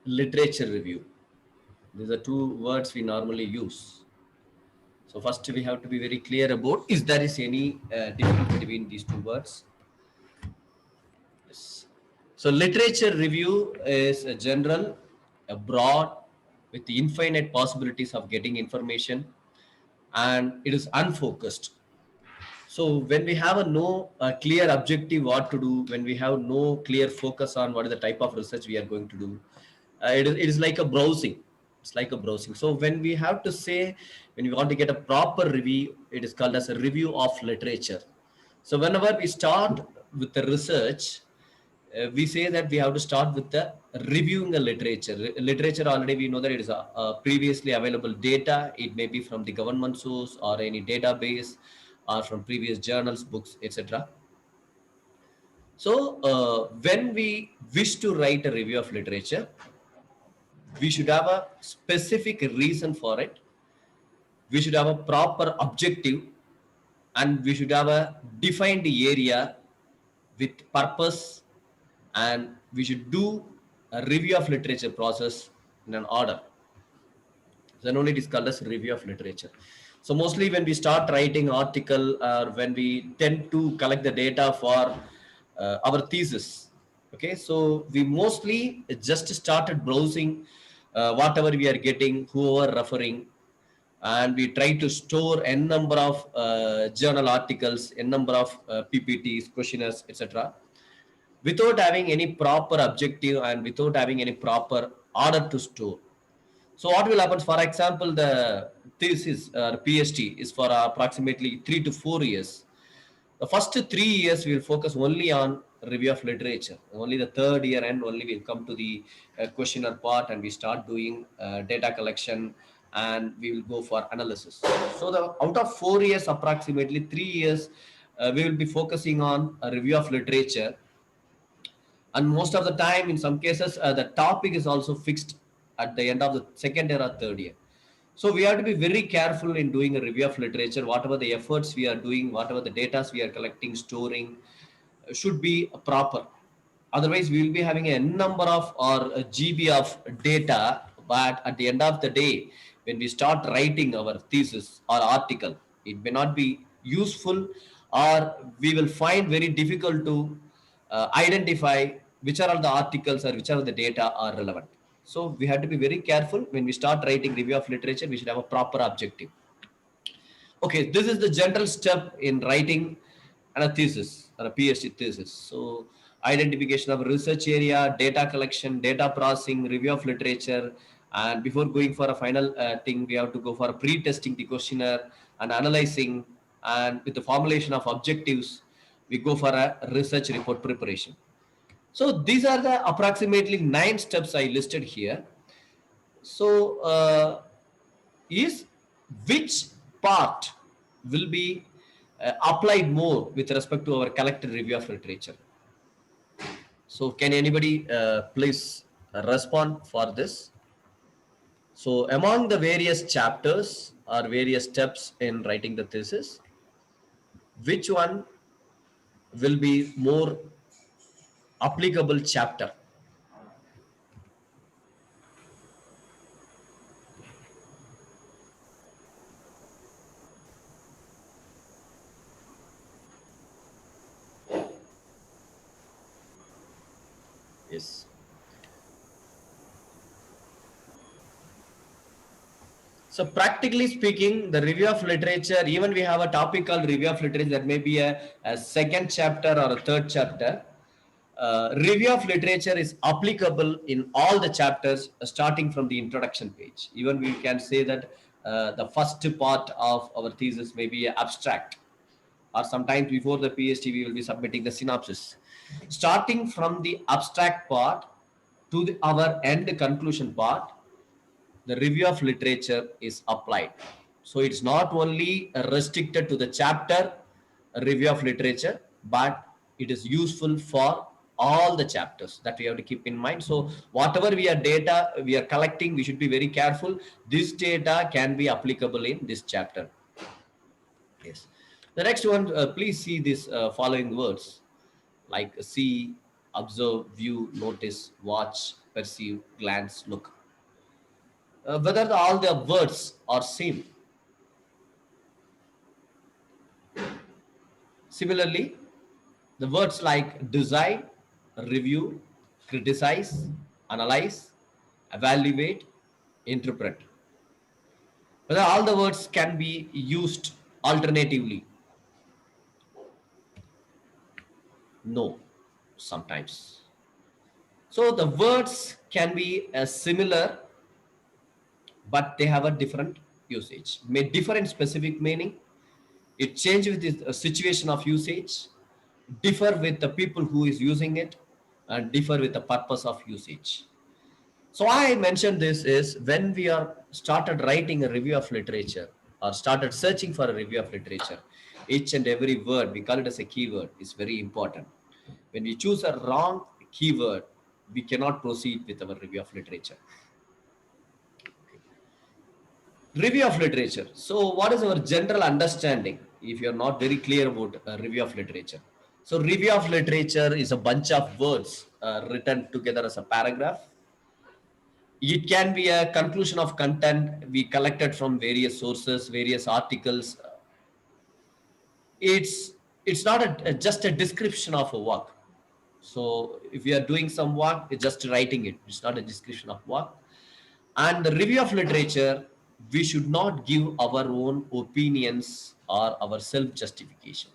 literature review. These are two words we normally use. So first we have to be very clear about is there is any difference between these two words. Yes. So literature review is a general, a broad, with infinite possibilities of getting information, and it is unfocused. So when we have a no clear objective what to do, when we have no clear focus on what is the type of research we are going to do, it is like a browsing. It's like a browsing. So when we have to say, when we want to get a proper review, it is called as a review of literature. So whenever we start with the research, we say that we have to start with the reviewing the literature. Literature already we know that it is a previously available data. It may be from the government source or any database or from previous journals, books, etc. So when we wish to write a review of literature, we should have a specific reason for it. We should have a proper objective, and we should have a defined area with purpose, and we should do a review of literature process in an order. Then only it is called as review of literature. So mostly when we start writing article, or when we tend to collect the data for our thesis, okay, so we mostly just started browsing whatever we are getting, whoever referring, and we try to store n number of journal articles, n number of ppts, questionnaires, etc., without having any proper objective and without having any proper order to store. So what will happen? For example, the thesis PhD is for approximately 3 to 4 years. The first 3 years we will focus only on review of literature. Only the third year end only will come to the questionnaire part, and we start doing data collection, and we will go for analysis. So the out of 4 years, approximately 3 years, we will be focusing on a review of literature, and most of the time in some cases the topic is also fixed at the end of the second year or third year. So we have to be very careful in doing a review of literature. Whatever the efforts we are doing, whatever the data we are collecting, storing, should be proper. Otherwise we will be having a number of or a gb of data, but at the end of the day, when we start writing our thesis or article, it may not be useful, or we will find very difficult to identify which are all the articles or which are the data are relevant. So we have to be very careful when we start writing review of literature. We should have a proper objective. Okay, this is the general step in writing a thesis or a PhD thesis. So identification of research area, data collection, data processing, review of literature, and before going for a final thing, we have to go for pre-testing the questionnaire and analyzing, and with the formulation of objectives, we go for a research report preparation. So these are the approximately 9 steps I listed here. So is which part will be applied more with respect to our collected review of literature? So can anybody please respond for this? So among the various chapters or various steps in writing the thesis, which one will be more applicable chapter? Yes. So practically speaking, the review of literature, even we have a topic called review of literature, that may be a second chapter or a third chapter. Review of literature is applicable in all the chapters, starting from the introduction page. Even we can say that the first part of our thesis may be abstract, or sometimes before the PhD we will be submitting the synopsis. Starting from the abstract part to our end conclusion part, the review of literature is applied. So it's not only restricted to the chapter review of literature, but it is useful for all the chapters. That we have to keep in mind. So whatever we are collecting, we should be very careful. This data can be applicable in this chapter. Yes. The next one, please see this following words like see, observe, view, notice, watch, perceive, glance, look. Whether all the words are same. Similarly, the words like decide, review, criticize, analyze, evaluate, interpret. Whether all the words can be used alternatively. No, sometimes. So the words can be similar, but they have a different usage. May differ in specific meaning. It changes with the situation of usage, differ with the people who is using it, and differ with the purpose of usage. So I mentioned this is when we are started writing a review of literature or started searching for a review of literature, each and every word, we call it as a keyword, is very important. When we choose a wrong keyword, we cannot proceed with our review of literature. Review of literature. So what is our general understanding if you're not very clear about a review of literature? So review of literature is a bunch of words written together as a paragraph. It can be a conclusion of content we collected from various sources, various articles. It's not just a description of a work. So if you are doing some work, it's just writing it. It's not a description of work. And the review of literature, we should not give our own opinions or our self justification.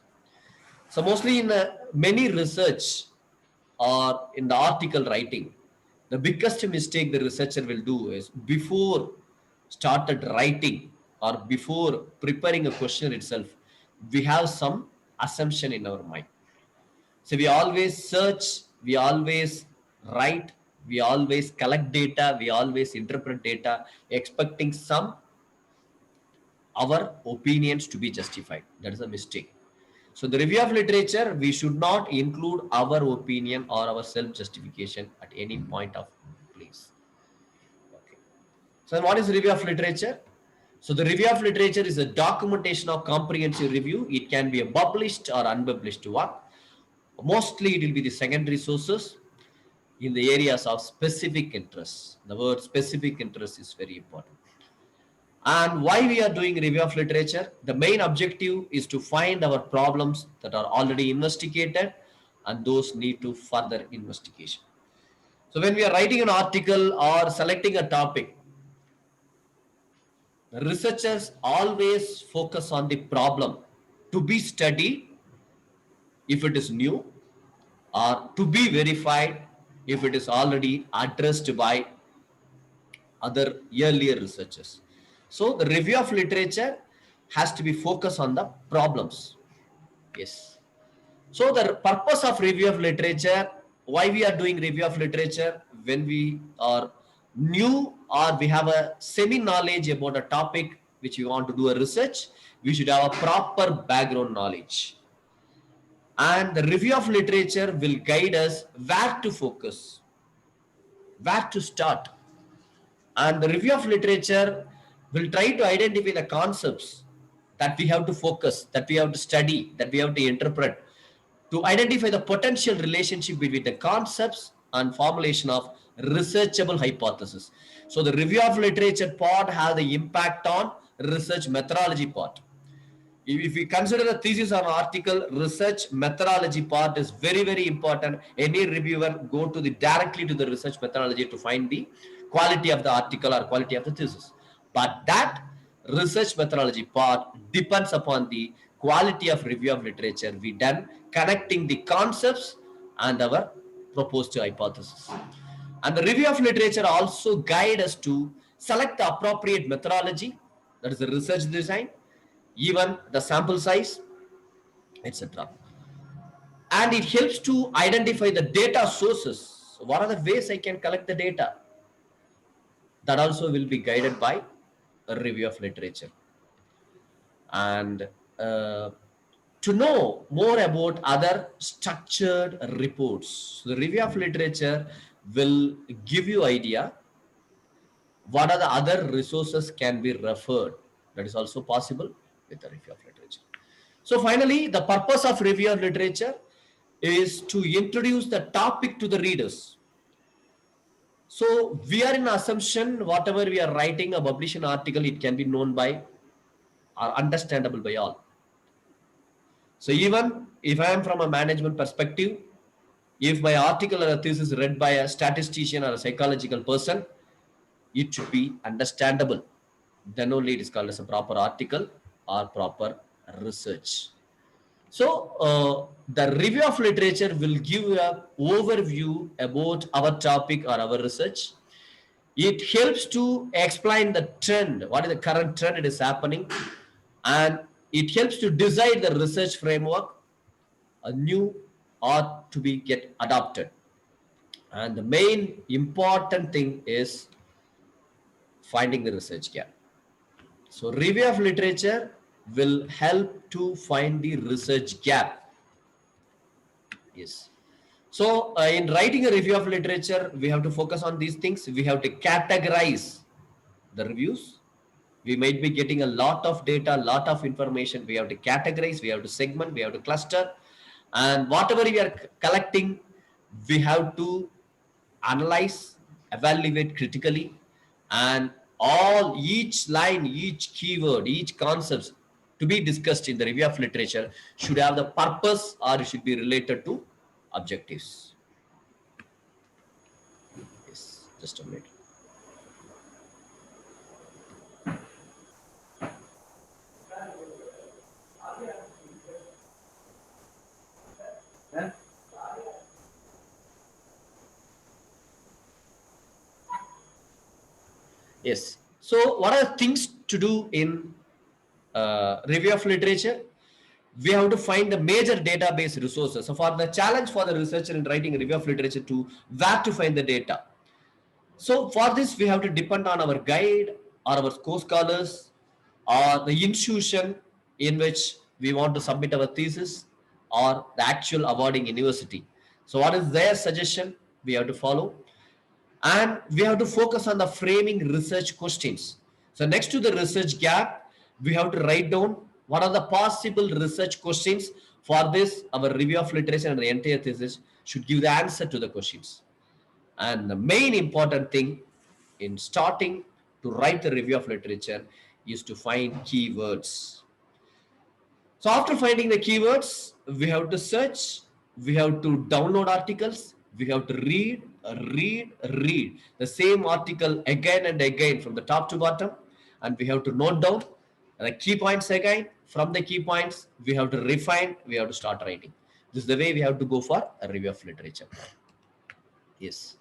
So mostly in many research or in the article writing, the biggest mistake the researcher will do is before started writing or before preparing a question itself, we have some assumption in our mind. So we always search, we always write, we always collect data, we always interpret data, expecting some our opinions to be justified. That is a mistake. So the review of literature, we should not include our opinion or our self-justification at any point of place. Okay. So what is review of literature? So the review of literature is a documentation of comprehensive review. It can be a published or unpublished work. Mostly it will be the secondary sources in the areas of specific interest. The word specific interest is very important. And why we are doing review of literature? The main objective is to find our problems that are already investigated and those need to further investigation. So when we are writing an article or selecting a topic, researchers always focus on the problem to be studied if it is new or to be verified if it is already addressed by other earlier researchers. So the review of literature has to be focused on the problems. Yes. So the purpose of review of literature, why we are doing review of literature when we are new or we have a semi knowledge about a topic which we want to do a research, we should have a proper background knowledge. And the review of literature will guide us where to focus, where to start. And the review of literature will try to identify the concepts that we have to focus, that we have to study, that we have to interpret, to identify the potential relationship between the concepts and formulation of researchable hypothesis. So the review of literature part has the impact on research methodology part. If we consider a thesis or an article, research methodology part is very, very important. Any reviewer go to the directly to the research methodology to find the quality of the article or quality of the thesis. But that research methodology part depends upon the quality of review of literature we done connecting the concepts and our proposed hypothesis. And the review of literature also guide us to select the appropriate methodology, that is the research design, even the sample size, etc. And it helps to identify the data sources. What are the ways I can collect the data? That also will be guided by a review of literature. And to know more about other structured reports, the review of literature will give you idea what are the other resources can be referred. That is also possible with the review of literature. So finally, the purpose of review of literature, is to introduce the topic to the readers. So we are in assumption whatever we are writing or publish an article, it can be known by or understandable by all. So even if I am from a management perspective, if my article or a thesis is read by a statistician or a psychological person, it should be understandable. Then only it is called as a proper article or proper research. So the review of literature will give you an overview about our topic or our research. It helps to explain the trend, what is the current trend it is happening, and it helps to decide the research framework, a new or to be get adopted. And the main important thing is finding the research gap. So review of literature will help to find the research gap. Yes. So in writing a review of literature, we have to focus on these things. We have to categorize the reviews. We might be getting a lot of data, lot of information. We have to categorize, we have to segment, we have to cluster. And whatever we are collecting, we have to analyze, evaluate critically, and all each line, each keyword, each concepts to be discussed in the review of literature should have the purpose or it should be related to objectives. Yes, just a minute. Yes. So what are the things to do in review of literature? We have to find the major database resources. So for the challenge for the researcher in writing a review of literature to where to find the data. So for this, we have to depend on our guide or our co-scholars or the institution in which we want to submit our thesis or the actual awarding university. So what is their suggestion? We have to follow. And we have to focus on the framing research questions. So next to the research gap, we have to write down what are the possible research questions. For this, our review of literature and the entire thesis should give the answer to the questions. And the main important thing in starting to write the review of literature is to find keywords. So after finding the keywords, we have to search, we have to download articles, we have to read the same article again and again from the top to bottom, and we have to note down the key points again. From the key points, we have to refine, we have to start writing. This is the way we have to go for a review of literature. Yes.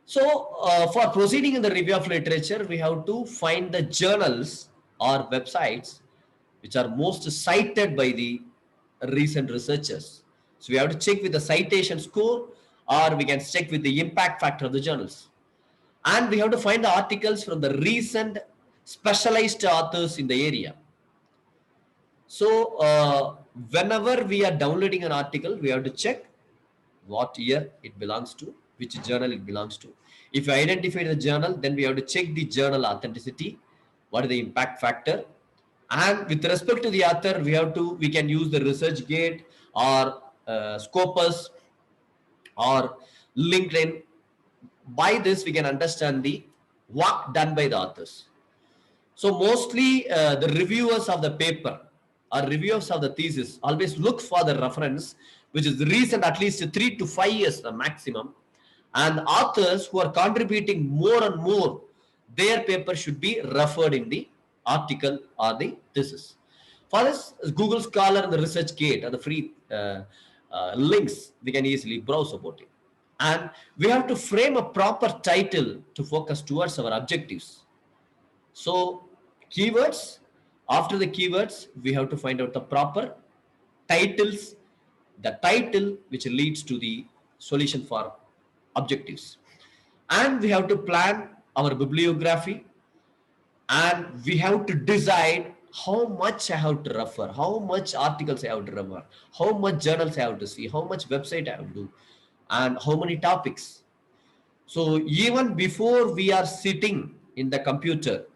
So for proceeding in the review of literature, we have to find the journals or websites which are most cited by the recent researchers. So we have to check with the citation score, or we can check with the impact factor of the journals. And we have to find the articles from the recent specialized authors in the area. So whenever we are downloading an article, we have to check what year it belongs to, which journal it belongs to. If you identify the journal, then we have to check the journal authenticity, what is the impact factor. And with respect to the author, we can use the ResearchGate or Scopus or LinkedIn. By this, we can understand the work done by the authors. So mostly the reviewers of the paper or reviewers of the thesis always look for the reference, which is recent, at least 3 to 5 years the maximum. And authors who are contributing more and more, their paper should be referred in the article or the thesis. For this, Google Scholar and the ResearchGate are the free links. We can easily browse about it. And we have to frame a proper title to focus towards our objectives. So keywords, after the keywords, we have to find out the proper titles, the title which leads to the solution for objectives. And we have to plan our bibliography, and we have to decide how much I have to refer, how much articles I have to refer, how much journals I have to see, how much website I have to do, and how many topics. So even before we are sitting in the computer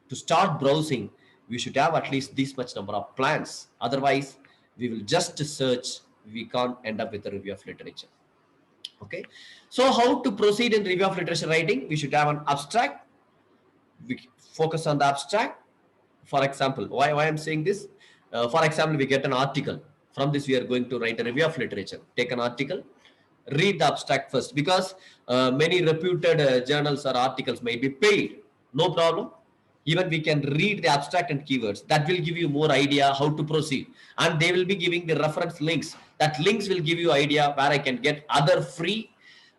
to start browsing, we should have at least this much number of plans. Otherwise, we will just search, we can't end up with a review of literature. Okay, so how to proceed in review of literature writing? We should have an abstract. We focus on the abstract. For example, why I'm saying this? For example, we get an article. From this, we are going to write a review of literature. Take an article, read the abstract first, because many reputed journals or articles may be paid. No problem. Even we can read the abstract and keywords. That will give you more idea how to proceed. And they will be giving the reference links. That links will give you idea where I can get other free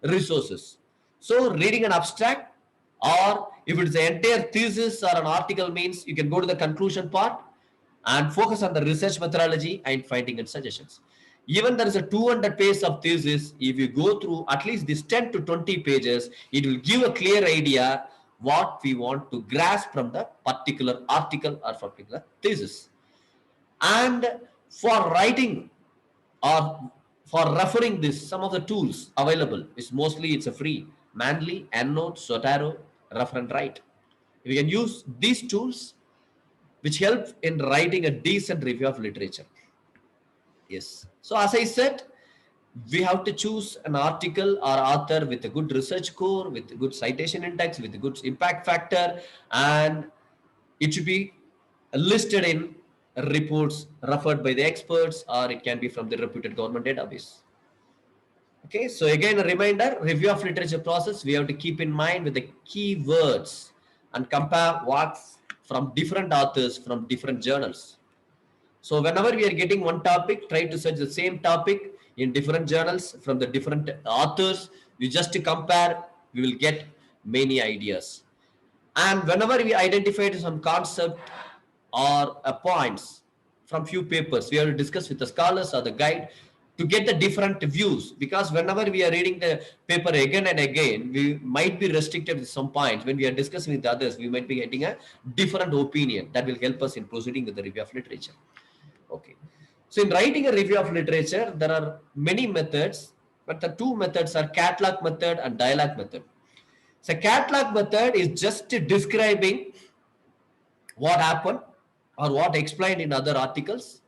resources. So reading an abstract, or if it's the entire thesis or an article, means you can go to the conclusion part and focus on the research methodology and finding and suggestions. Even there is a 200 pages of thesis, if you go through at least this 10 to 20 pages, it will give a clear idea what we want to grasp from the particular article or particular thesis. And for writing or for referring this, some of the tools available is mostly it's a free. Manly, EndNote, Zotero, Refer and Write. We can use these tools which help in writing a decent review of literature. Yes. So as I said, we have to choose an article or author with a good research score, with a good citation index, with a good impact factor, and it should be listed in reports referred by the experts, or it can be from the reputed government database. Okay, so again a reminder, review of literature process, we have to keep in mind with the keywords and compare works from different authors from different journals. So whenever we are getting one topic, try to search the same topic in different journals from the different authors. We just to compare, we will get many ideas. And whenever we identify some concept or points from few papers, we have to discuss with the scholars or the guide to get the different views, because whenever we are reading the paper again and again, we might be restricted with some points. When we are discussing with others, we might be getting a different opinion that will help us in proceeding with the review of literature. Okay, so in writing a review of literature, there are many methods, but the two methods are catalog method and dialogue method. So catalog method is just describing what happened or what explained in other articles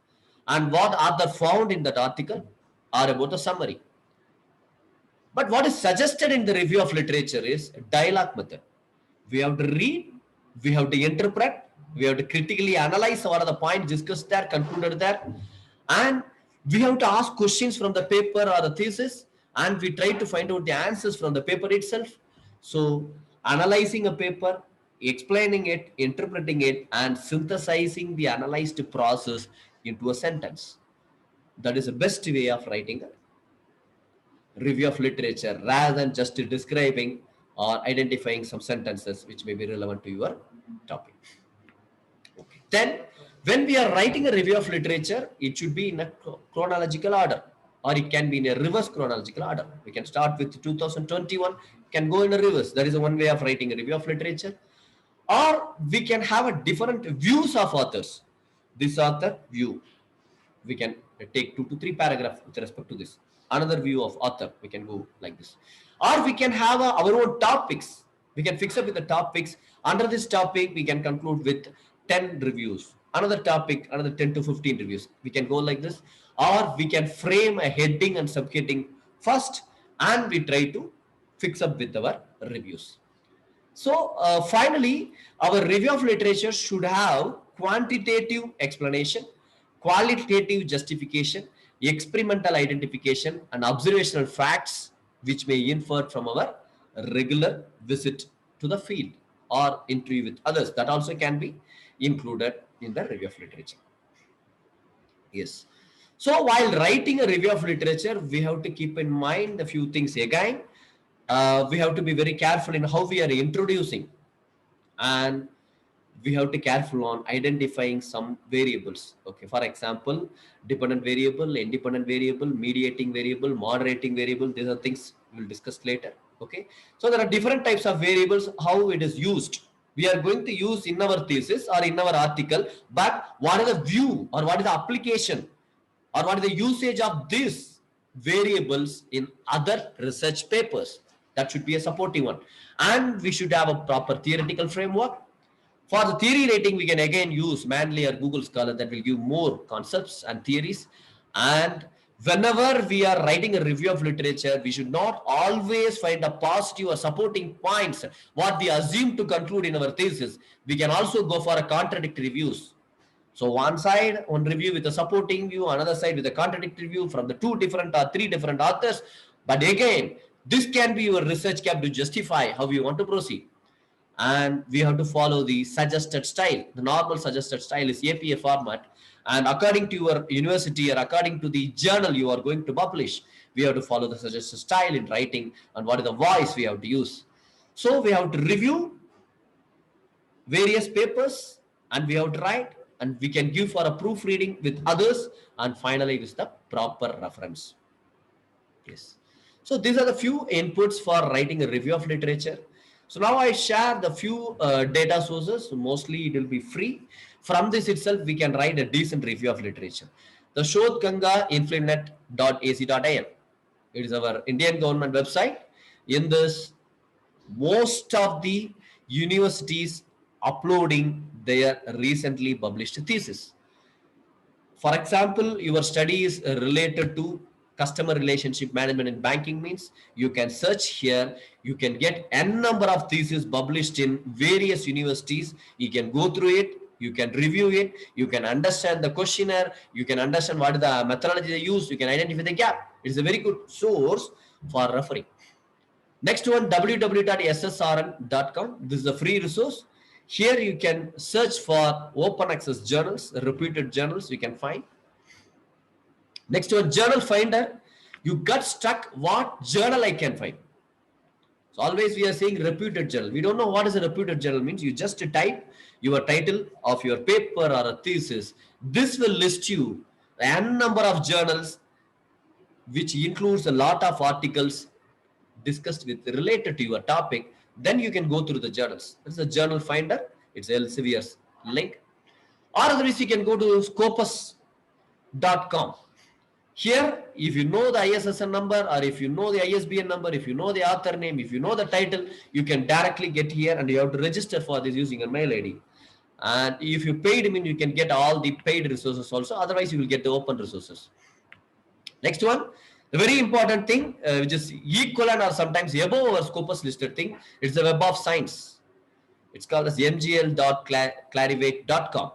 and what other found in that article or about a summary. But what is suggested in the review of literature is dialogue method. We have to read, we have to interpret, we have to critically analyze what are the points discussed there, concluded there, and we have to ask questions from the paper or the thesis, and we try to find out the answers from the paper itself. So analyzing a paper, explaining it, interpreting it, and synthesizing the analyzed process into a sentence. That is the best way of writing a review of literature, rather than just describing or identifying some sentences which may be relevant to your topic. Okay. Then, when we are writing a review of literature, it should be in a chronological order, or it can be in a reverse chronological order. We can start with 2021, can go in a reverse. That is one way of writing a review of literature. Or we can have a different views of authors. This author view, we can take 2 to 3 paragraphs with respect to this. Another view of author, we can go like this. Or we can have our own topics. We can fix up with the topics. Under this topic, we can conclude with 10 reviews. Another topic, another 10 to 15 reviews. We can go like this. Or we can frame a heading and subheading first, and we try to fix up with our reviews. So finally, our review of literature should have quantitative explanation, qualitative justification, experimental identification, and observational facts which may infer from our regular visit to the field or interview with others. That also can be included in the review of literature. Yes. So while writing a review of literature, we have to keep in mind a few things again. We have to be very careful in how we are introducing, and we have to careful on identifying some variables. Okay, for example, dependent variable, independent variable, mediating variable, moderating variable. These are things we'll discuss later. Okay, so there are different types of variables, how it is used. We are going to use in our thesis or in our article, but what is the view or what is the application or what is the usage of these variables in other research papers? That should be a supporting one. And we should have a proper theoretical framework. For the theory rating, we can again use Manly or Google Scholar that will give more concepts and theories. And Whenever we are writing a review of literature, we should not always find a positive or supporting points, what we assume to conclude in our thesis. We can also go for a contradictory views. So one side, one review with a supporting view, another side with a contradictory view from the two different or three different authors. But again, this can be your research cap to justify how you want to proceed. And we have to follow the suggested style. The normal suggested style is APA format. And according to your university or according to the journal you are going to publish, we have to follow the suggested style in writing and what is the voice we have to use. So we have to review various papers and we have to write and we can give for a proofreading with others and finally with the proper reference. Yes. So these are the few inputs for writing a review of literature. So now I share the few data sources. So mostly it will be free. From this itself, we can write a decent review of literature. The Shodhganga inflinet.ac.in. It is our Indian government website. In this, most of the universities uploading their recently published thesis. For example, your study is related to customer relationship management in banking means you can search here. You can get n number of theses published in various universities. You can go through it. You can review it. You can understand the questionnaire. You can understand what is the methodology they use. You can identify the gap. It is a very good source for referring. Next one, www.ssrn.com. This is a free resource. Here you can search for open access journals, reputed journals you can find. Next one, journal finder. You got stuck, what journal I can find? So always we are saying reputed journal. We don't know what is a reputed journal means. You just type your title of your paper or a thesis. This will list you n number of journals, which includes a lot of articles discussed with related to your topic. Then you can go through the journals. This is a journal finder. It's Elsevier's link. Or otherwise you can go to scopus.com. Here, if you know the ISSN number or if you know the ISBN number, if you know the author name, if you know the title, you can directly get here and you have to register for this using a mail ID. And if you paid, you can get all the paid resources also. Otherwise, you will get the open resources. Next one, the very important thing, which is equivalent or sometimes above our Scopus listed thing, it's the Web of Science. It's called as mgl.clarivate.com.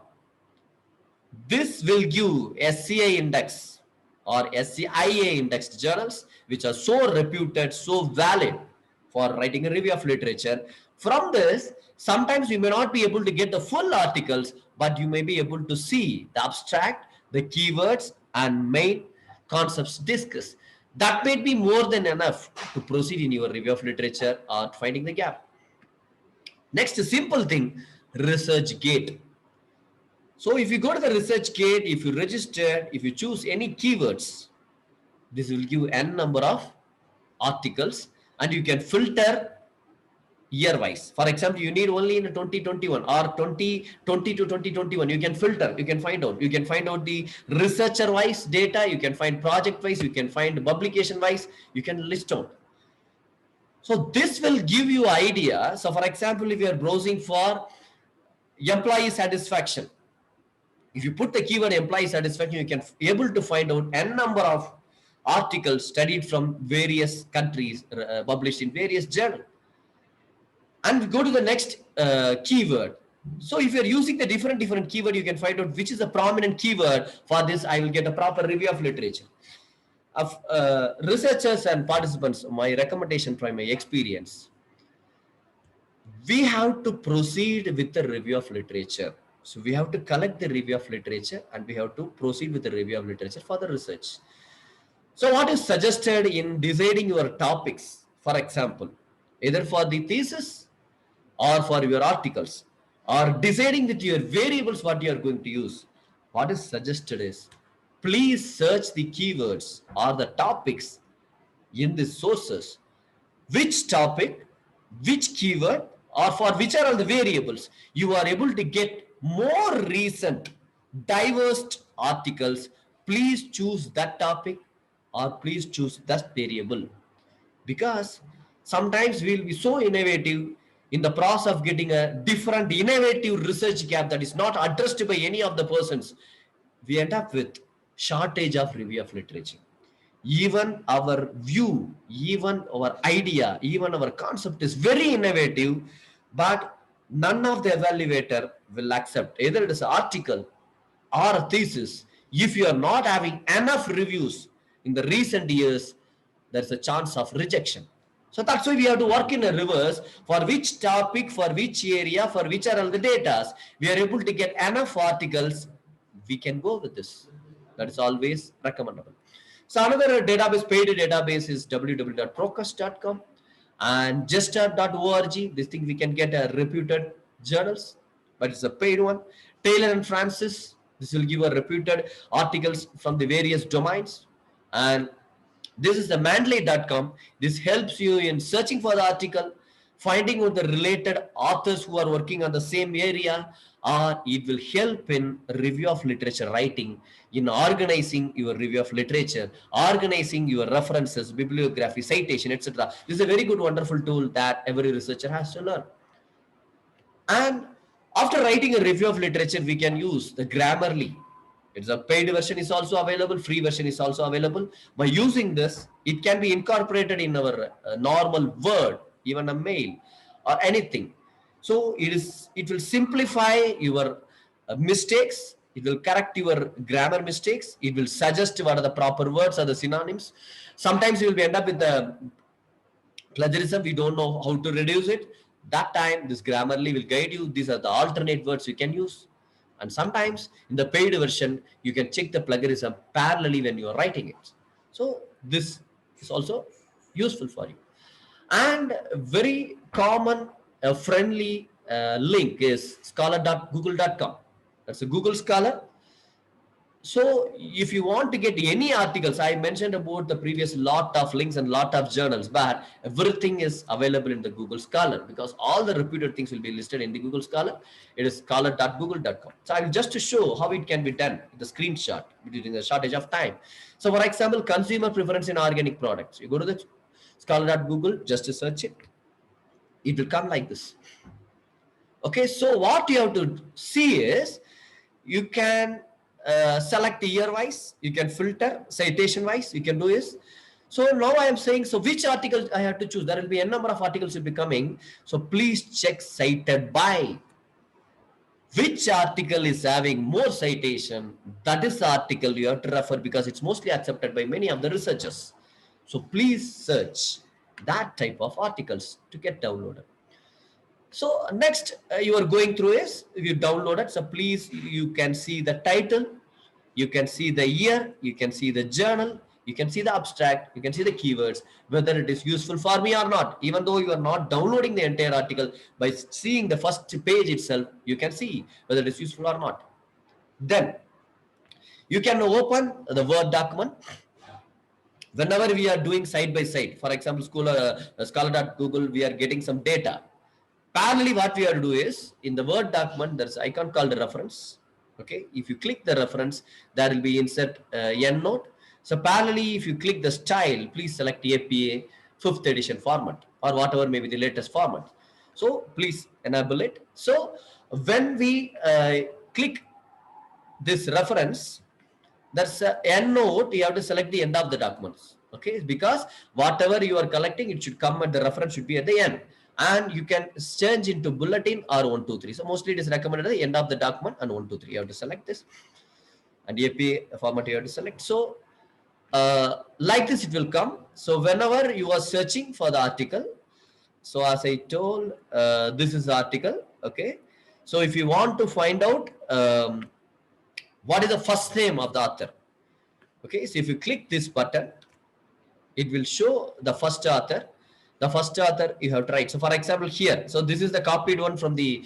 This will give SCI index or SCIA indexed journals, which are so reputed, so valid for writing a review of literature. From this, sometimes you may not be able to get the full articles, but you may be able to see the abstract, the keywords, and main concepts discussed. That may be more than enough to proceed in your review of literature or finding the gap. Next, simple thing, ResearchGate. So if you go to the ResearchGate, if you register, if you choose any keywords, this will give n number of articles and you can filter year wise. For example, you need only in 2021 or 2020 to 2021, you can filter, you can find out the researcher wise data, you can find project wise, you can find publication wise, you can list out. So this will give you idea. So for example, if you are browsing for employee satisfaction, if you put the keyword employee satisfaction, you can be able to find out n number of articles studied from various countries, published in various journals. And go to the next keyword. So if you're using the different keyword, you can find out which is a prominent keyword. For this, I will get a proper review of literature. Of researchers and participants, my recommendation from my experience, we have to proceed with the review of literature. So we have to collect the review of literature and we have to proceed with the review of literature for the research. So what is suggested in deciding your topics, for example, either for the thesis or for your articles, or deciding with your variables what you are going to use, what is suggested is, please search the keywords or the topics in the sources. Which topic, which keyword, or for which are all the variables, you are able to get more recent, diverse articles. Please choose that topic or please choose that variable. Because sometimes we will be so innovative in the process of getting a different innovative research gap that is not addressed by any of the persons. We end up with shortage of review of literature. Even our view, even our idea, even our concept is very innovative, but none of the evaluator will accept. Either it is an article or a thesis. If you are not having enough reviews in the recent years, there's a chance of rejection. So that's why we have to work in a reverse. For which topic, for which area, for which are all the data, we are able to get enough articles, we can go with this. That is always recommendable. So another database, paid database is www.procus.com and gesture.org. This thing we can get a reputed journals, but it's a paid one. Taylor and Francis, this will give a reputed articles from the various domains. And this is the manly.com. This helps you in searching for the article, finding out the related authors who are working on the same area, or it will help in review of literature writing, in organizing your review of literature, organizing your references, bibliography, citation, etc. This is a very good, wonderful tool that every researcher has to learn. And after writing a review of literature, we can use the Grammarly. It's a paid version is also available, free version is also available. By using this, it can be incorporated in our normal Word, even a mail or anything. So it will simplify your mistakes. It will correct your grammar mistakes. It will suggest what are the proper words or the synonyms. Sometimes you will end up with the plagiarism, we don't know how to reduce it. That time this Grammarly will guide you. These are the alternate words you can use. And sometimes in the paid version you can check the plagiarism parallelly when you are writing it. So this is also useful for you. And very common friendly link is scholar.google.com. That's a Google Scholar. So if you want to get any articles, I mentioned about the previous lot of links and lot of journals, but everything is available in the Google Scholar because all the reputed things will be listed in the Google Scholar. It is scholar.google.com. So I will just to show how it can be done, the screenshot during the shortage of time. So for example, consumer preference in organic products. You go to the scholar.google, just to search it. It will come like this. Okay, so what you have to see is you can select year wise, you can filter citation wise, you can do this. So now I am saying, so which article I have to choose? There will be a number of articles will be coming. So please check cited by. Which article is having more citation? That is the article you have to refer because it's mostly accepted by many of the researchers. So please search that type of articles to get downloaded. So next you are going through is you download it. So please, you can see the title, you can see the year, you can see the journal, you can see the abstract, you can see the keywords, whether it is useful for me or not. Even though you are not downloading the entire article, by seeing the first page itself, you can see whether it is useful or not. Then you can open the Word document. Whenever we are doing side by side, for example, scholar.google, we are getting some data. Parallelly, what we have to do is in the Word document, there's an icon called reference. Okay, if you click the reference, there will be insert EndNote. So parallelly, if you click the style, please select APA 5th edition format or whatever may be the latest format. So please enable it. So when we click this reference, that's EndNote, you have to select the end of the documents. Okay, because whatever you are collecting, it should come at the reference should be at the end. And you can change into bulletin or 1, 2, 3. So mostly it is recommended at the end of the document and 1, 2, 3. You have to select this. And APA format you have to select. So like this it will come. So whenever you are searching for the article, so as I told, this is the article. Okay. So if you want to find out what is the first name of the author? Okay, so if you click this button, it will show the first author. The first author you have to write. So for example, here, so this is the copied one from the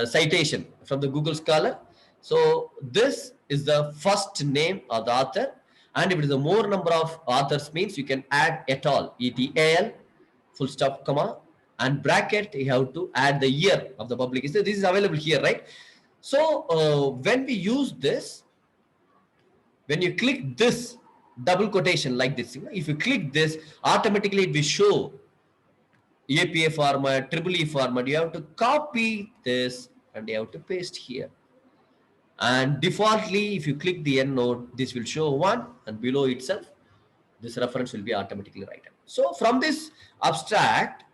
citation from the Google Scholar. So this is the first name of the author. And if it is a more number of authors means you can add et al, ETAL, full stop, comma, and bracket, you have to add the year of the publication. So this is available here, right? So when we use this, when you click this double quotation like this, if you click this, automatically it will show APA format, EEE format. You have to copy this and you have to paste here. And defaultly, if you click the EndNote, this will show one and below itself this reference will be automatically written. So from this abstract,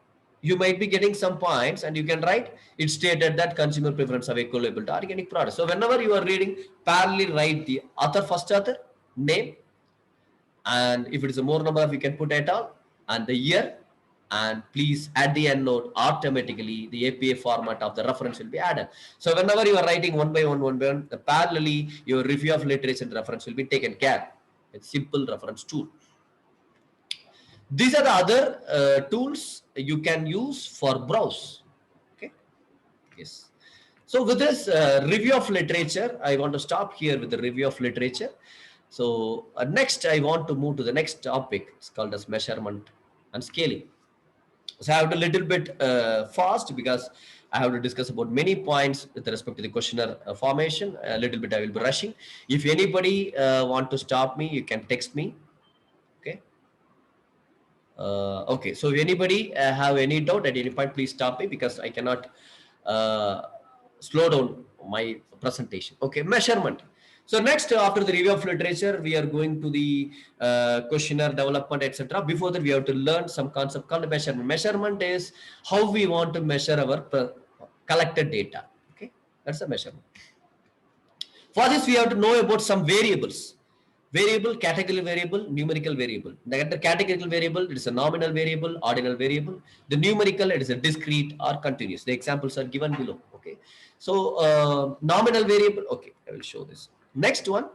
you might be getting some points, and you can write it stated that consumer preference of equivalable to organic products. So whenever you are reading, parallelly write the author, first author, name, and if it is a more number of, you can put et al. And the year, and please add the end note. Automatically the APA format of the reference will be added. So whenever you are writing one by one, parallelly your review of literature reference will be taken care. It's simple reference tool. These are the other tools you can use for browse. Okay. Yes. So with this review of literature, I want to stop here with the review of literature. So next I want to move to the next topic. It's called as measurement and scaling. So I have to a little bit fast because I have to discuss about many points with respect to the questionnaire formation. A little bit I will be rushing. If anybody want to stop me, you can text me. Okay. Okay. So if anybody have any doubt at any point, please stop me because I cannot slow down my presentation. Okay. Measurement. So next, after the review of literature, we are going to the questionnaire development, etc. Before that, we have to learn some concept called measurement. Measurement is how we want to measure our collected data. Okay, that's a measurement. For this, we have to know about some variables. Variable, categorical variable, numerical variable. The categorical variable, it is a nominal variable, ordinal variable. The numerical, it is a discrete or continuous. The examples are given below. Okay, so nominal variable. Okay, I will show this. Next one,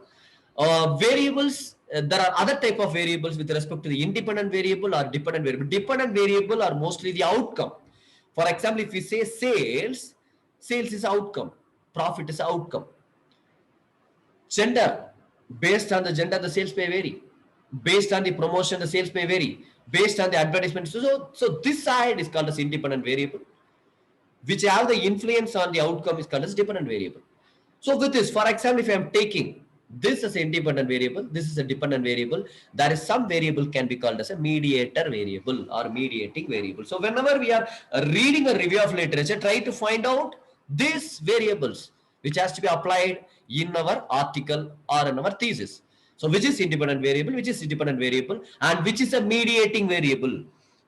variables. There are other type of variables with respect to the independent variable or dependent variable. Dependent variable are mostly the outcome. For example, if we say sales, sales is outcome, profit is outcome. Gender, based on the gender, the sales may vary. Based on the promotion, the sales may vary. Based on the advertisement. So this side is called as independent variable, which have the influence on the outcome is called as dependent variable. So with this, for example, if I am taking this as an independent variable, this is a dependent variable, there is some variable can be called as a mediator variable or mediating variable. So whenever we are reading a review of literature, try to find out these variables which has to be applied in our article or in our thesis. So which is independent variable, which is dependent variable, and which is a mediating variable.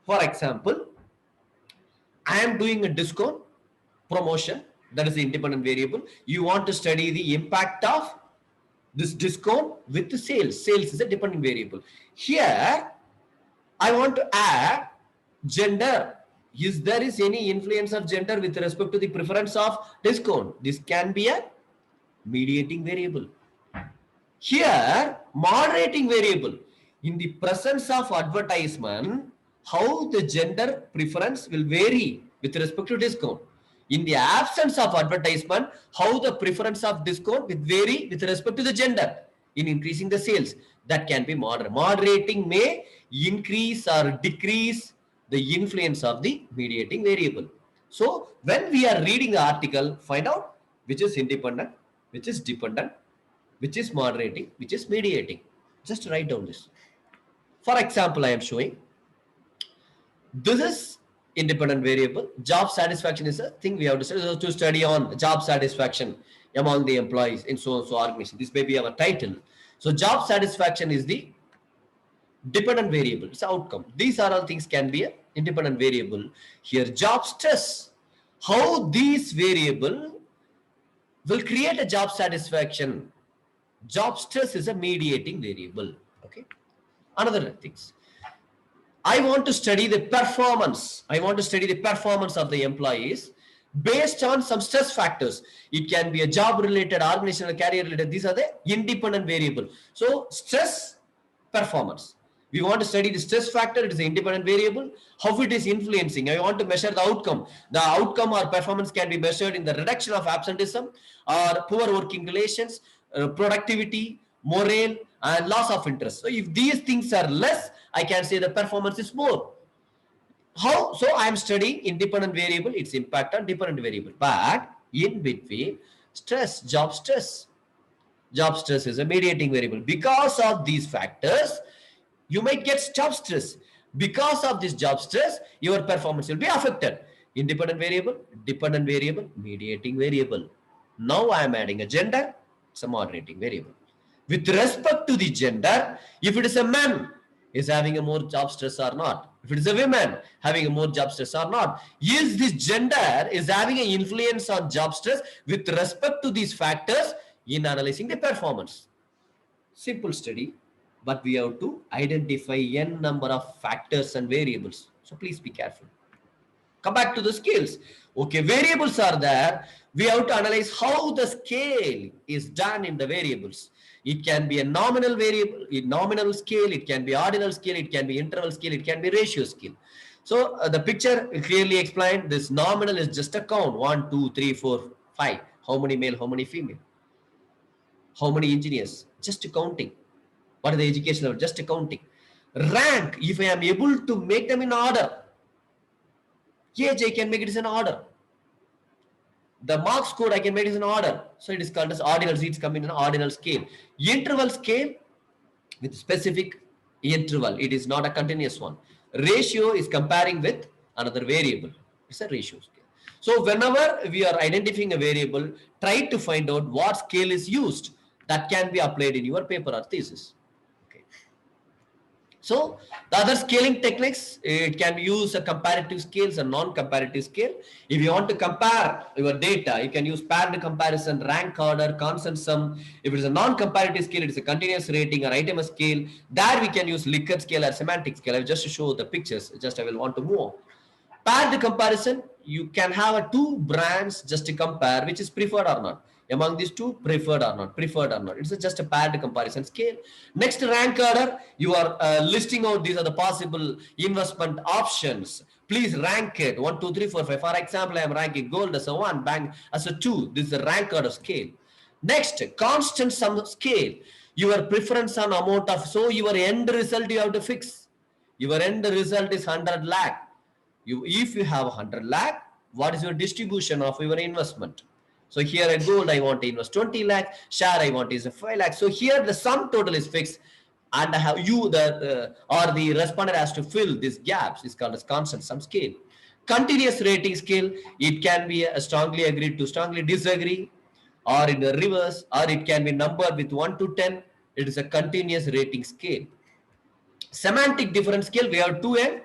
For example, I am doing a discount promotion, that is the independent variable. You want to study the impact of this discount with the sales. Sales is a dependent variable. Here, I want to add gender. Is there is any influence of gender with respect to the preference of discount? This can be a mediating variable. Here, moderating variable. In the presence of advertisement, how the gender preference will vary with respect to discount. In the absence of advertisement, how the preference of discount will vary with respect to the gender in increasing the sales. That can be moderate. Moderating may increase or decrease the influence of the mediating variable. So when we are reading the article, find out which is independent, which is dependent, which is moderating, which is mediating. Just write down this. For example, I am showing this is independent variable. Job satisfaction is a thing we have to study on job satisfaction among the employees in so and so organization. This may be our title. So job satisfaction is the dependent variable. It's outcome. These are all things can be an independent variable. Here job stress. How these variable will create a job satisfaction. Job stress is a mediating variable. Okay. Another things. I want to study the performance. I want to study the performance of the employees based on some stress factors. It can be a job related, organizational, career related. These are the independent variable. So stress, performance. We want to study the stress factor. It is an independent variable. How it is influencing. I want to measure the outcome. The outcome or performance can be measured in the reduction of absenteeism or poor working relations, productivity, morale, and loss of interest. So if these things are less, I can say the performance is more. How? So I am studying independent variable, its impact on dependent variable. But in between, stress, job stress. Job stress is a mediating variable. Because of these factors, you might get job stress. Because of this job stress, your performance will be affected. Independent variable, dependent variable, mediating variable. Now I am adding a gender, it's a moderating variable. With respect to the gender, if it is a man, is having a more job stress or not? If it is a woman having a more job stress or not? Is this gender is having an influence on job stress with respect to these factors in analyzing the performance? Simple study, but we have to identify n number of factors and variables. So please be careful. Come back to the scales. Okay, variables are there. We have to analyze how the scale is done in the variables. It can be a nominal variable, a nominal scale, it can be ordinal scale, it can be interval scale, it can be ratio scale. So the picture clearly explained this nominal is just a count 1, 2, 3, 4, 5. How many male, how many female, how many engineers, just counting. What is the education level? Just counting. Rank, if I am able to make them in order, age I can make it as an order. The marks code I can make it as an order. So it is called as ordinal. It's coming in an ordinal scale. Interval scale with specific interval. It is not a continuous one. Ratio is comparing with another variable. It's a ratio scale. So whenever we are identifying a variable, try to find out what scale is used. That can be applied in your paper or thesis. So the other scaling techniques, it can use a comparative scales and non-comparative scale. If you want to compare your data, you can use paired comparison, rank order, constant sum. If it is a non-comparative scale, it is a continuous rating or item scale. There we can use Likert scale or semantic scale. I will just show the pictures. Just I will want to move on. Paired comparison, you can have a two brands just to compare which is preferred or not. Among these two, preferred or not, it's just a paired comparison scale. Next, rank order, you are listing out these are the possible investment options. Please rank it 1, 2, 3, 4, 5. For example, I am ranking gold as a 1, bank as a 2. This is a rank order scale. Next, constant sum scale, your preference on amount of, so your end result you have to fix. Your end result is 100 lakh. If you have 100 lakh, what is your distribution of your investment? So here at gold, I want to invest 20 lakh, share I want to invest 5 lakh. So here the sum total is fixed and I have or the respondent has to fill these gaps. It's called as constant sum scale. Continuous rating scale, it can be a strongly agreed to strongly disagree or in the reverse, or it can be numbered with 1 to 10. It is a continuous rating scale. Semantic difference scale, we have 2n.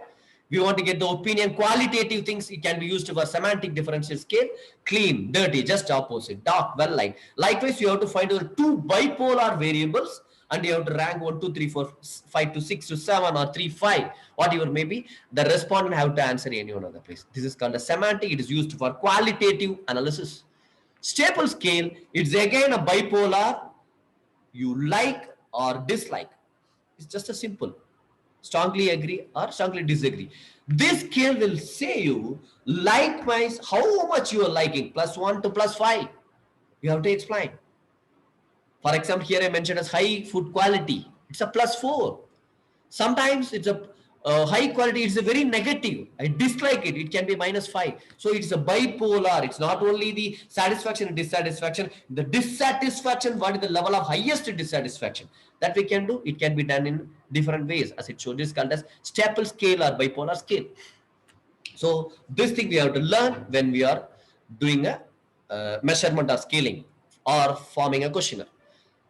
We want to get the opinion, qualitative things, it can be used for semantic differential scale. Clean, dirty, just opposite, dark, well light. Likewise, you have to find out two bipolar variables and you have to rank 1, 2, 3, 4, 5 to 6 to 7 or 3, 5, whatever may be. The respondent have to answer any one other place. This is called a semantic. It is used for qualitative analysis. Staple scale, it's again a bipolar, you like or dislike. It's just a simple. Strongly agree or strongly disagree. This scale will say you likewise how much you are liking, +1 to +5. You have to explain. For example, here I mentioned as high food quality. It's a +4. Sometimes it's a high quality, it's a very negative. I dislike it. It can be -5. So it's a bipolar. It's not only the satisfaction and dissatisfaction. The dissatisfaction, what is the level of highest dissatisfaction that we can do? It can be done in different ways, as it showed. This called as staple scale or bipolar scale. So this thing we have to learn when we are doing a measurement or scaling or forming a questionnaire.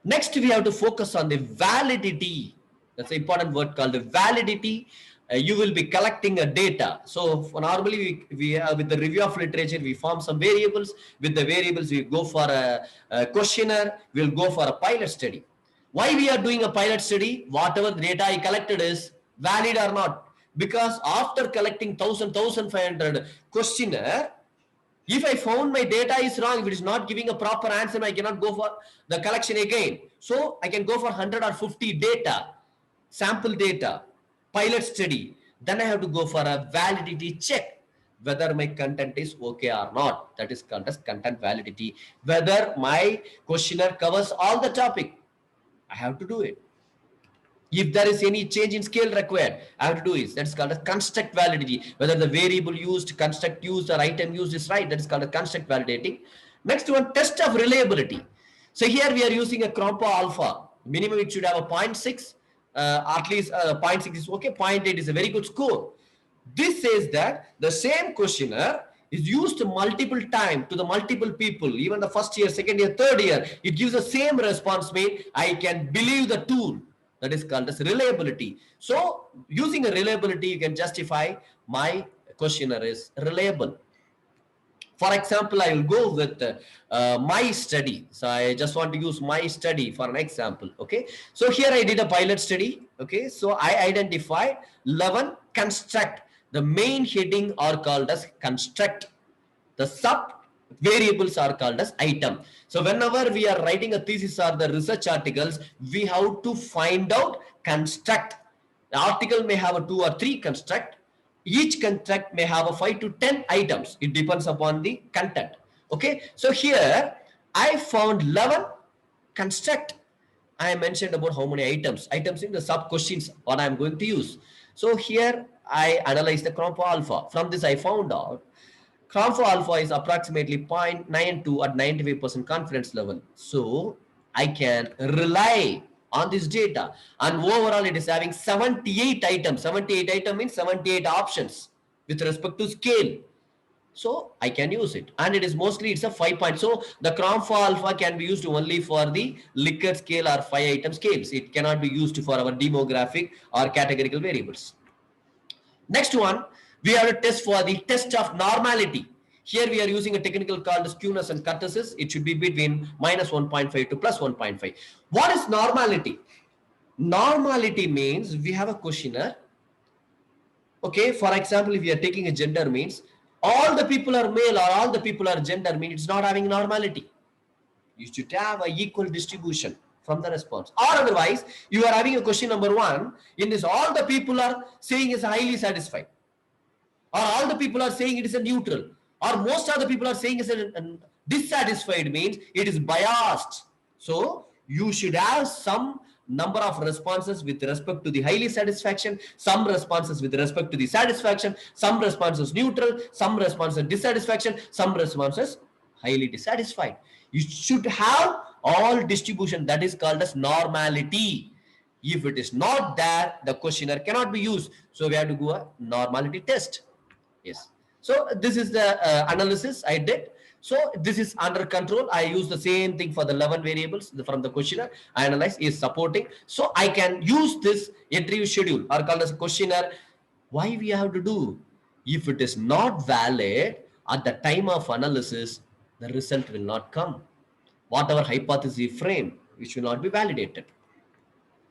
Next, we have to focus on the validity. That's an important word called the validity. You will be collecting a data. So normally we with the review of literature, we form some variables. With the variables, we go for a questionnaire. We'll go for a pilot study. Why we are doing a pilot study? Whatever data I collected is valid or not. Because after collecting 1,500 questionnaire, if I found my data is wrong, if it is not giving a proper answer, I cannot go for the collection again. So I can go for 100 or 50 data, sample data, pilot study. Then I have to go for a validity check, whether my content is okay or not. That is called as content validity. Whether my questionnaire covers all the topic, I have to do it. If there is any change in scale required, I have to do it. That's called a construct validity. Whether the variable used, construct used, or item used is right, that is called a construct validating. Next one, test of reliability. So here we are using a Crompo alpha. Minimum it should have a 0.6. At least 0.6 is okay. 0.8 is a very good score. This says that the same questionnaire is used multiple times to the multiple people, even the first year, second year, third year. It gives the same response. I can believe the tool. That is called as reliability. So using a reliability, you can justify my questionnaire is reliable. For example, I will go with my study. So I just want to use my study for an example. Okay. So here I did a pilot study. Okay. So I identified 11 construct. The main heading are called as construct. The sub variables are called as item. So whenever we are writing a thesis or the research articles, we have to find out construct. The article may have a 2 or 3 construct. Each construct may have a 5 to 10 items. It depends upon the content. Okay. So here I found 11 construct. I mentioned about how many items. Items in the sub questions what I am going to use. So here I analyze the CROMPO alpha. From this I found out CROMPO alpha is approximately 0.92 at 95% confidence level. So I can rely on this data, and overall it is having 78 items. 78 item means 78 options with respect to scale. So I can use it, and it is mostly it's a 5 point. So the CROMPO alpha can be used only for the Likert scale or 5 item scales. It cannot be used for our demographic or categorical variables. Next one, we have a test for the test of normality. Here we are using a technical called skewness and kurtosis. It should be between minus 1.5 to plus 1.5. What is normality? Normality means we have a questionnaire. Okay, for example, if we are taking a gender means all the people are male or all the people are gender means it's not having normality. You should have an equal distribution from the response. Or otherwise, you are having a question number 1. In this, all the people are saying is highly satisfied. Or all the people are saying it is a neutral. Or most of the people are saying is a dissatisfied means it is biased. So you should have some number of responses with respect to the highly satisfaction, some responses with respect to the satisfaction, some responses neutral, some responses dissatisfaction, some responses highly dissatisfied. You should have all distribution. That is called as normality. If it is not there, the questionnaire cannot be used. So we have to do a normality test. Yes. So this is the analysis I did. So this is under control. I use the same thing for the 11 variables from the questionnaire. I analyze is supporting. So I can use this interview schedule or called as a questionnaire. Why we have to do? If it is not valid at the time of analysis, the result will not come. Whatever hypothesis frame, which will not be validated.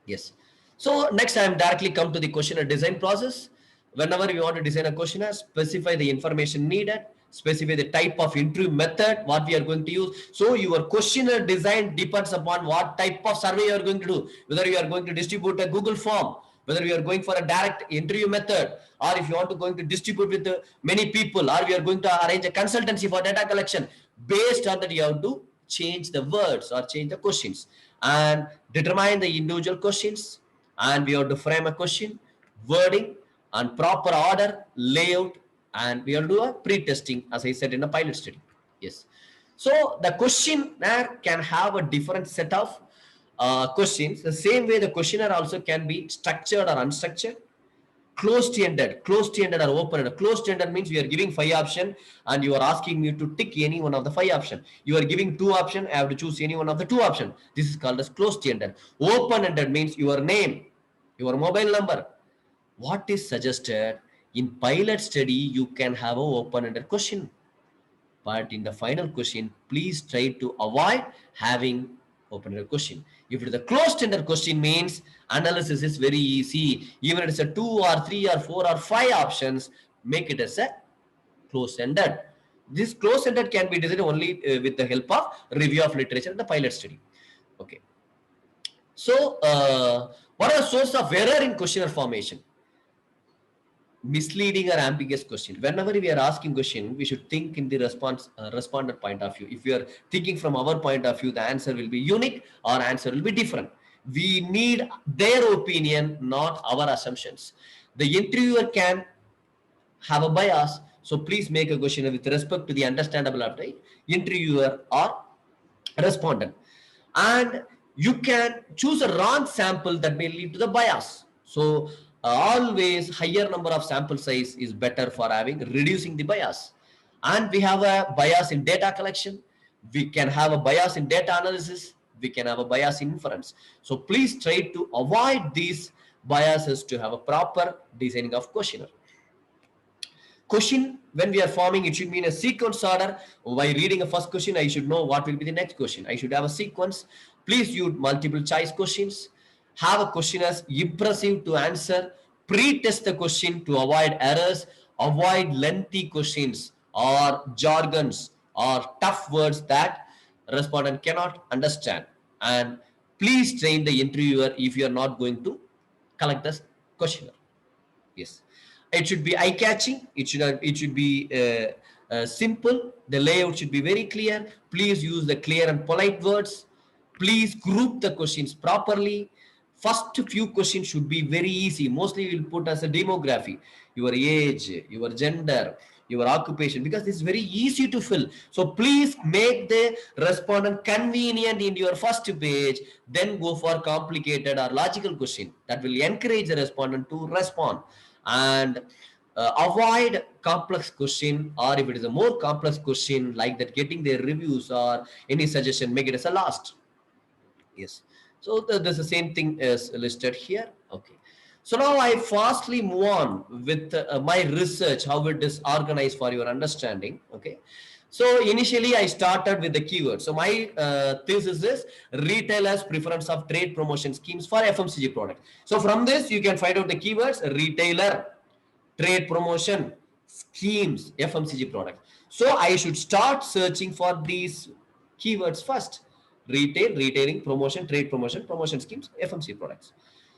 Yes. So next I am directly come to the questionnaire design process. Whenever you want to design a questionnaire, specify the information needed, specify the type of interview method, what we are going to use. So your questionnaire design depends upon what type of survey you are going to do, whether you are going to distribute a Google form, whether you are going for a direct interview method, or if you want to going to distribute with many people, or we are going to arrange a consultancy for data collection. Based on that, you have to change the words or change the questions and determine the individual questions, and we have to frame a question, wording, and proper order, layout, and we have to do a pre-testing, as I said in a pilot study. Yes. So the questionnaire can have a different set of questions. The same way the questionnaire also can be structured or unstructured. Closed-ended or open-ended. Closed-ended means we are giving 5 options and you are asking me to tick any one of the 5 options. You are giving 2 options, I have to choose any one of the 2 options. This is called as closed-ended. Open-ended means your name, your mobile number. What is suggested in pilot study, you can have an open-ended question. But in the final question, please try to avoid having open-ended question. If it is a closed-ended question means analysis is very easy. Even if it's a 2 or 3 or 4 or 5 options, make it as a closed-ended. This closed-ended can be designed only with the help of review of literature in the pilot study. Okay. So, what are the source of error in questionnaire formation? Misleading or ambiguous question. Whenever we are asking question, we should think in the respondent point of view. If we are thinking from our point of view, the answer will be unique or answer will be different. We need their opinion, not our assumptions. The interviewer can have a bias, so please make a question with respect to the understandable of the interviewer or respondent. And you can choose a wrong sample that may lead to the bias. So always higher number of sample size is better for having reducing the bias. And we have a bias in data collection. We can have a bias in data analysis, we can have a bias inference. So please try to avoid these biases to have a proper designing of questionnaire. Question, when we are forming, it should be in a sequence order. By reading a first question, I should know what will be the next question. I should have a sequence. Please use multiple choice questions. Have a question as impressive to answer. Pre-test the question to avoid errors. Avoid lengthy questions or jargons or tough words that respondent cannot understand. And please train the interviewer if you are not going to collect the questionnaire. Yes, it should be eye-catching. It should be simple. The layout should be very clear. Please use the clear and polite words. Please group the questions properly. First few questions should be very easy. Mostly we'll put as a demography, your age, your gender, your occupation, because it's very easy to fill. So please make the respondent convenient in your first page, then go for complicated or logical question that will encourage the respondent to respond. And avoid complex question, or if it is a more complex question like that, getting their reviews or any suggestion, make it as a last. Yes, so there's the same thing as listed here. Okay, so now I fastly move on with my research, how it is organized for your understanding. Okay, so initially I started with the keywords. So my thesis is retailers preference of trade promotion schemes for FMCG product. So from this you can find out the keywords: retailer, trade promotion schemes, FMCG products. So I should start searching for these keywords first: retail, retailing, promotion, trade promotion, promotion schemes, FMCG products.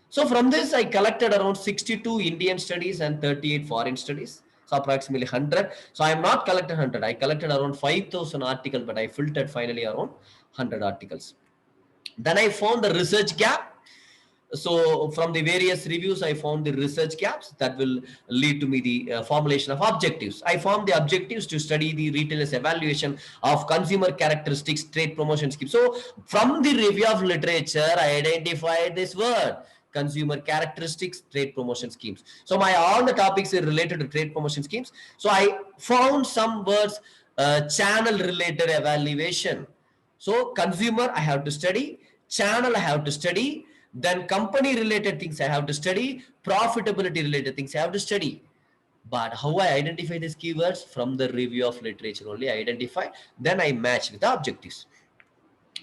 So from this I collected around 62 Indian studies and 38 foreign studies, so approximately 100. So I am not collected 100, I collected around 5,000 articles, but I filtered finally around 100 articles. Then I found the research gap. So from the various reviews, I found the research gaps that will lead to me the formulation of objectives. I formed the objectives to study the retailers' evaluation of consumer characteristics, trade promotion scheme. So from the review of literature, I identified this word: consumer characteristics, trade promotion schemes. So my all the topics are related to trade promotion schemes. So I found some words: channel related evaluation. So consumer I have to study, channel I have to study, then company related things I have to study, profitability related things I have to study. But how I identify these keywords? From the review of literature only I identify, then I match with the objectives.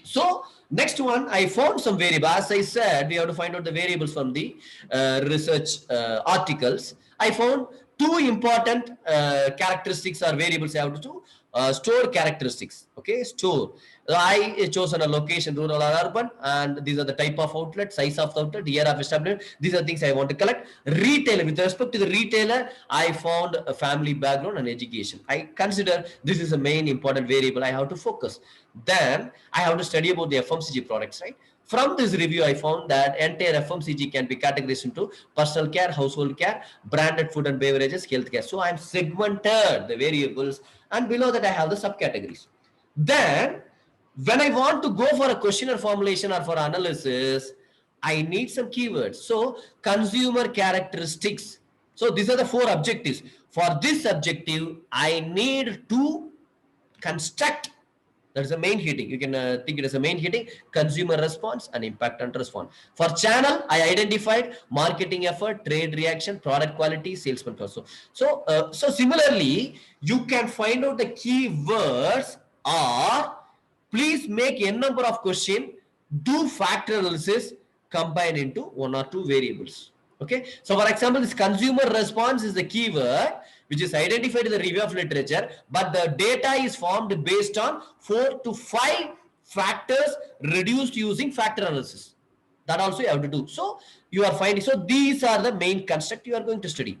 So next one, I found some variables. As I said, we have to find out the variables from the research articles. I found two important characteristics or variables I have to do. Store characteristics. Okay, store. I chosen a location, rural or urban, and these are the type of outlet, size of the outlet, year of establishment. These are things I want to collect. Retailer, with respect to the retailer, I found a family background and education. I consider this is a main important variable I have to focus. Then I have to study about the FMCG products, right? From this review, I found that entire FMCG can be categorized into personal care, household care, branded food and beverages, healthcare. So I'm segmented the variables, and below that I have the subcategories. Then when I want to go for a questionnaire formulation or for analysis, I need some keywords. So consumer characteristics. So these are the four objectives. For this objective, I need to construct, that's the main heading. You can think it as a main heading: consumer response and impact and response. For channel, I identified marketing effort, trade reaction, product quality, salesman also. So similarly, you can find out the keywords, or please make n number of question, do factor analysis, combine into one or two variables. Okay, so for example, this consumer response is the keyword which is identified in the review of literature, but the data is formed based on 4 to 5 factors reduced using factor analysis. That also you have to do. So you are finding, so these are the main construct you are going to study.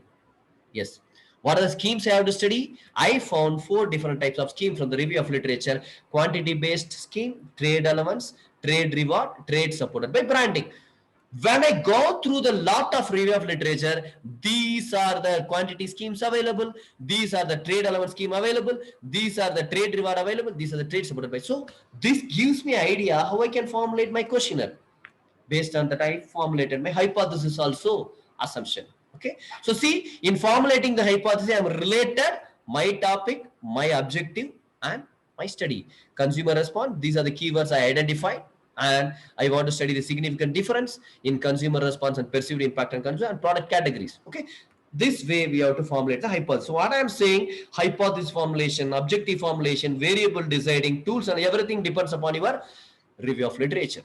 Yes. What are the schemes I have to study? I found 4 different types of schemes from the review of literature: quantity based scheme, trade allowance, trade reward, trade supported by branding. When I go through the lot of review of literature, these are the quantity schemes available, these are the trade allowance scheme available, these are the trade reward available, these are the trade supported by. So this gives me idea how I can formulate my questionnaire. Based on that, I formulated my hypothesis also, assumption. Okay, so see, in formulating the hypothesis, I am related my topic, my objective, and my study. Consumer response, these are the keywords I identified, And I want to study the significant difference in consumer response and perceived impact on consumer and product categories. Okay, this way we have to formulate the hypothesis. So what I am saying, hypothesis formulation, objective formulation, variable deciding, tools and everything depends upon your review of literature.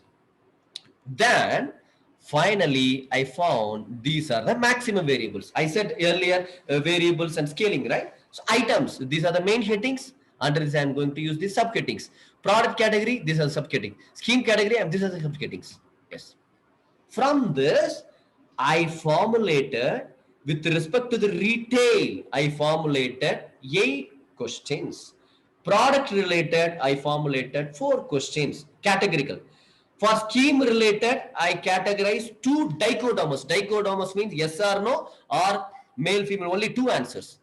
Then finally I found these are the maximum variables. I said earlier variables and scaling, right? So items, these are the main headings. Under this I am going to use these subheadings. Product category, these are subheading. Scheme category, and these are the subheadings. Yes. From this I formulated, with respect to the retail, I formulated 8 questions. Product related, I formulated 4 questions, categorical. For scheme related, I categorize 2 dichotomous. Dichotomous means yes or no, or male, female, only 2 answers.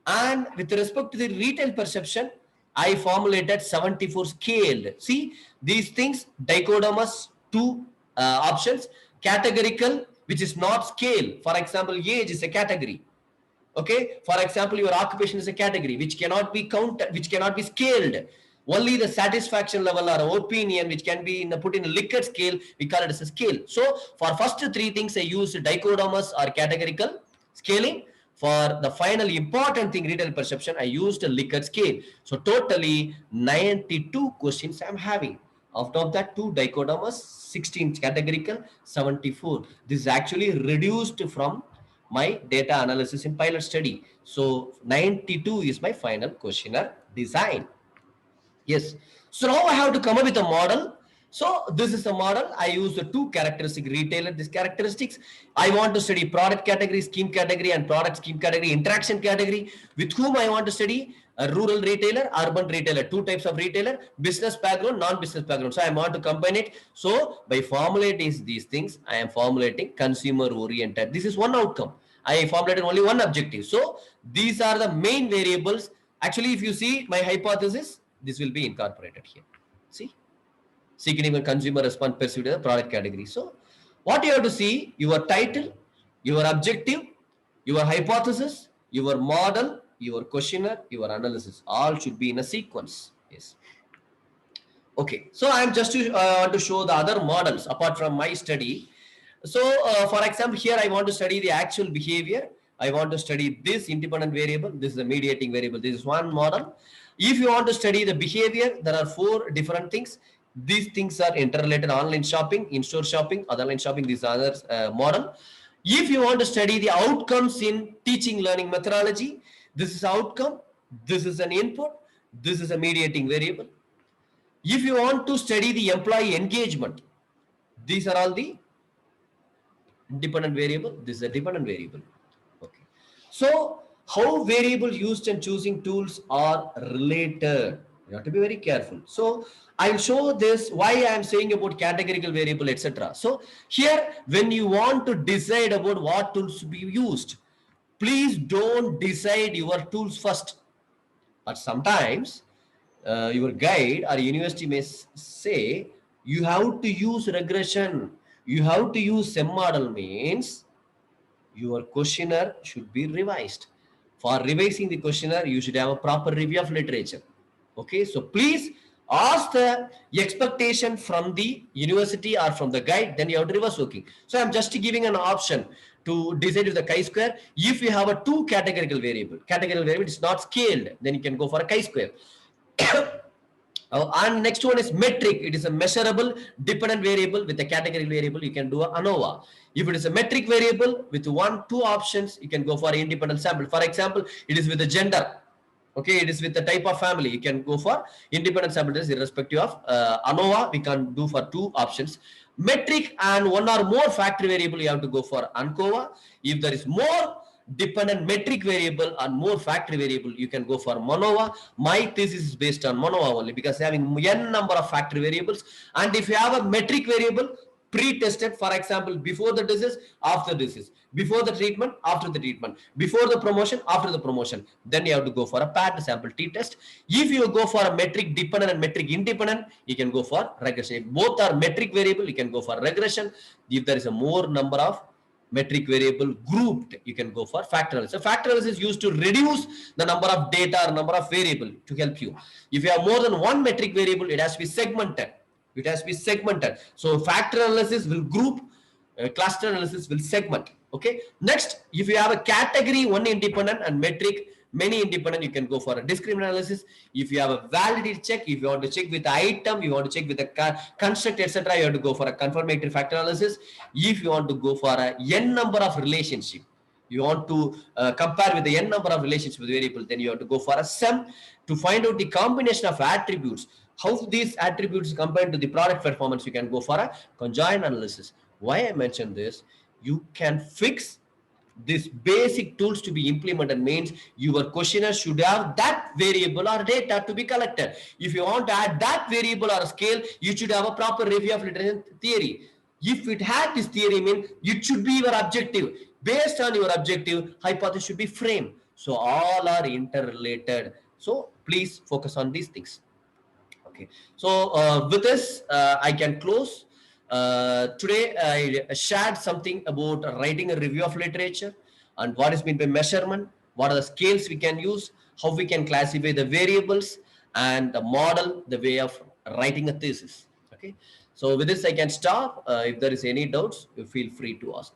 And with respect to the retail perception, I formulated 74 scaled. See, these things, dichotomous, 2 options, categorical, which is not scale. For example, age is a category. Okay, for example, your occupation is a category which cannot be counted, which cannot be scaled. Only the satisfaction level or opinion, which can be put in a Likert scale, we call it as a scale. So for first 3 things, I used dichotomous or categorical scaling. For the final important thing, retail perception, I used a Likert scale. So totally 92 questions I'm having. Out of that, 2 dichotomous, 16 categorical, 74. This is actually reduced from my data analysis in pilot study. So 92 is my final questionnaire design. Yes. So now I have to come up with a model. So this is a model. I use the 2 characteristic retailer. These characteristics, I want to study product category, scheme category, and product scheme category, interaction category. With whom I want to study? A rural retailer, urban retailer, 2 types of retailer, business background, non-business background. So I want to combine it. So by formulating these things, I am formulating consumer oriented. This is one outcome. I formulated only one objective. So these are the main variables. Actually, if you see my hypothesis, this will be incorporated here. See, significant consumer response perceived as a product category. So what you have to see, your title, your objective, your hypothesis, your model, your questionnaire, your analysis, all should be in a sequence. Yes. Okay. So I am just to show the other models apart from my study. So for example, here I want to study the actual behavior. I want to study this independent variable. This is a mediating variable. This is one model. If you want to study the behavior, there are 4 different things. These things are interrelated: online shopping, in-store shopping, other shopping. This other model. If you want to study the outcomes in teaching learning methodology, this is outcome. This is an input. This is a mediating variable. If you want to study the employee engagement, these are all the independent variable. This is a dependent variable. Okay. So how variable used and choosing tools are related. You have to be very careful. So I will show this why I am saying about categorical variable, etc. So here, when you want to decide about what tools to be used, please don't decide your tools first. But sometimes your guide or university may say you have to use regression, you have to use SEM model, means your questionnaire should be revised. For revising the questionnaire, you should have a proper review of literature. Okay, so please ask the expectation from the university or from the guide, then you have to reverse working. So I'm just giving an option to decide with the chi-square. If you have a 2 categorical variable is not scaled, then you can go for a chi-square. And next one is metric. It is a measurable dependent variable with a categorical variable. You can do a ANOVA. If it is a metric variable with 1, 2 options, you can go for independent sample. For example, it is with the gender. Okay, it is with the type of family. You can go for independent sample irrespective of ANOVA. We can do for 2 options. Metric and 1 or more factor variable, you have to go for ANCOVA. If there is more dependent metric variable and more factor variable, you can go for MANOVA. My thesis is based on MANOVA only because having n number of factor variables. And if you have a metric variable pre-tested, for example, before the disease, after disease, before the treatment, after the treatment, before the promotion, after the promotion, then you have to go for a paired sample t-test. If you go for a metric dependent and metric independent, you can go for regression. If both are metric variable, you can go for regression. If there is a more number of metric variable grouped, you can go for factor analysis. So factor analysis is used to reduce the number of data or number of variable to help you. If you have more than 1 metric variable, it has to be segmented. It has to be segmented. So factor analysis will group, cluster analysis will segment. Okay. Next, if you have a category, one independent, and metric, many independent, you can go for a discriminant analysis. If you have a validity check, if you want to check with the item, you want to check with the construct, etc., you have to go for a confirmatory factor analysis. If you want to go for a n number of relationship, you want to compare with the n number of relationships with variable, then you have to go for a sum to find out the combination of attributes. How these attributes compare to the product performance, you can go for a conjoint analysis. Why I mentioned this, you can fix these basic tools to be implemented means your questionnaire should have that variable or data to be collected. If you want to add that variable or scale, you should have a proper review of literature theory. If it had this theory, mean it should be your objective. Based on your objective, hypothesis should be framed. So all are interrelated. So please focus on these things. Okay. So with this, I can close. Today, I shared something about writing a review of literature and what is meant by measurement, what are the scales we can use, how we can classify the variables, and the model, the way of writing a thesis. Okay. So with this, I can stop. If there is any doubts, you feel free to ask.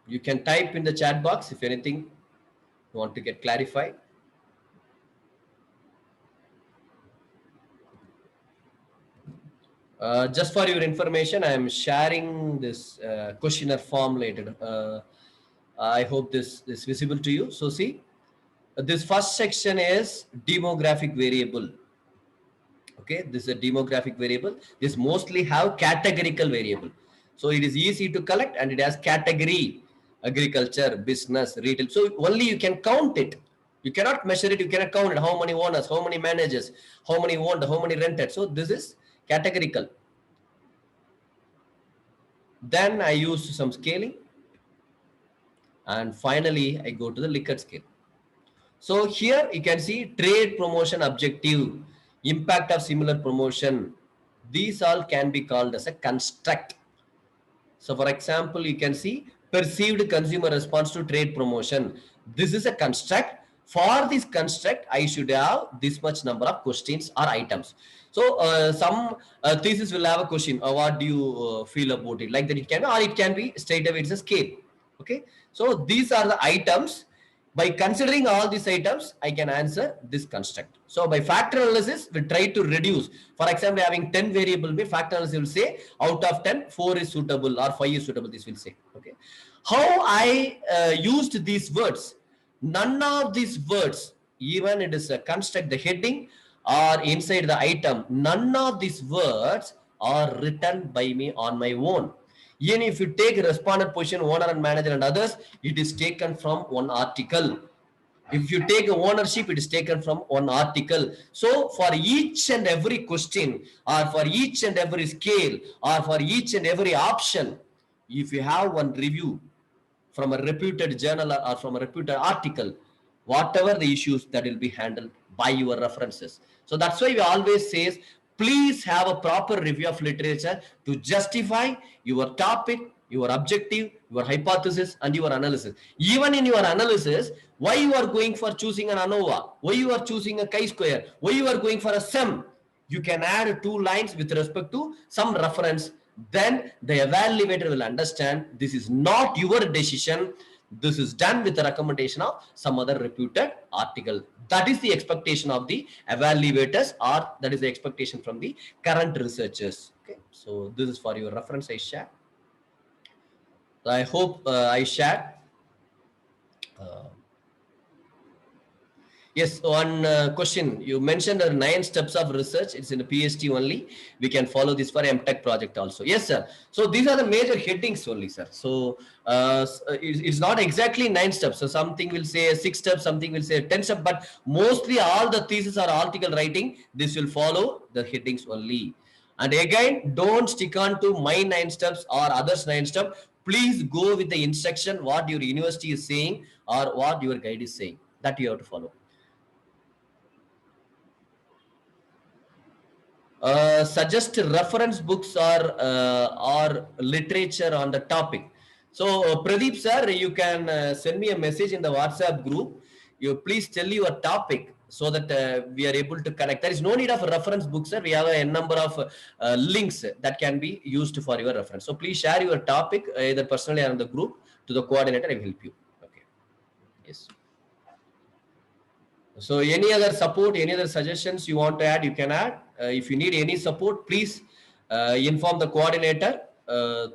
You can type in the chat box if anything you want to get clarified. Just for your information, I am sharing this questionnaire form later. I hope this is visible to you. So see, this first section is demographic variable. Okay, this is a demographic variable. This mostly have categorical variable. So it is easy to collect and it has category, agriculture, business, retail. So only you can count it. You cannot measure it. You cannot count it. How many owners, how many managers, how many owned, how many rented. So this is categorical. Then I use some scaling. And finally, I go to the Likert scale. So here you can see trade promotion objective, impact of similar promotion. These all can be called as a construct. So for example, you can see perceived consumer response to trade promotion. This is a construct. For this construct, I should have this much number of questions or items. So some thesis will have a question. What do you feel about it? Like that it can, or it can be straight away, it's a scale. Okay. So these are the items. By considering all these items, I can answer this construct. So by factor analysis, we try to reduce. For example, having 10 variable, factor analysis will say out of 10, 4 is suitable or 5 is suitable. This will say. Okay. How I used these words? None of these words, even it is a construct, the heading or inside the item, none of these words are written by me on my own. Even if you take respondent position, owner and manager and others, it is taken from one article. If you take ownership, it is taken from one article. So for each and every question or for each and every scale or for each and every option, if you have one review from a reputed journal or from a reputed article, whatever the issues, that will be handled by your references. So that's why we always say, please have a proper review of literature to justify your topic, your objective, your hypothesis, and your analysis. Even in your analysis, why you are going for choosing an ANOVA, why you are choosing a chi-square, why you are going for a sum, you can add 2 lines with respect to some reference. Then the evaluator will understand this is not your decision. This is done with the recommendation of some other reputed article. That is the expectation of the evaluators, or that is the expectation from the current researchers. Okay, so this is for your reference. I share. I hope I shared. Yes, one question. You mentioned 9 steps of research. It's in a PhD only. We can follow this for MTech project also. Yes, sir. So these are the major headings only, sir. So it's not exactly 9 steps. So something will say 6 steps, something will say 10 steps, but mostly all the thesis or article writing, this will follow the headings only. And again, don't stick on to my 9 steps or others 9 steps. Please go with the instruction, what your university is saying or what your guide is saying. That you have to follow. suggest reference books or literature on the topic. So Pradeep sir, you can send me a message in the WhatsApp group. You please tell your topic so that we are able to connect. There is no need of a reference book, sir. We have a number of links that can be used for your reference. So please share your topic either personally or in the group to the coordinator. I will help you. Okay. Yes. So any other support, any other suggestions you want to add, you can add. If you need any support, please inform the coordinator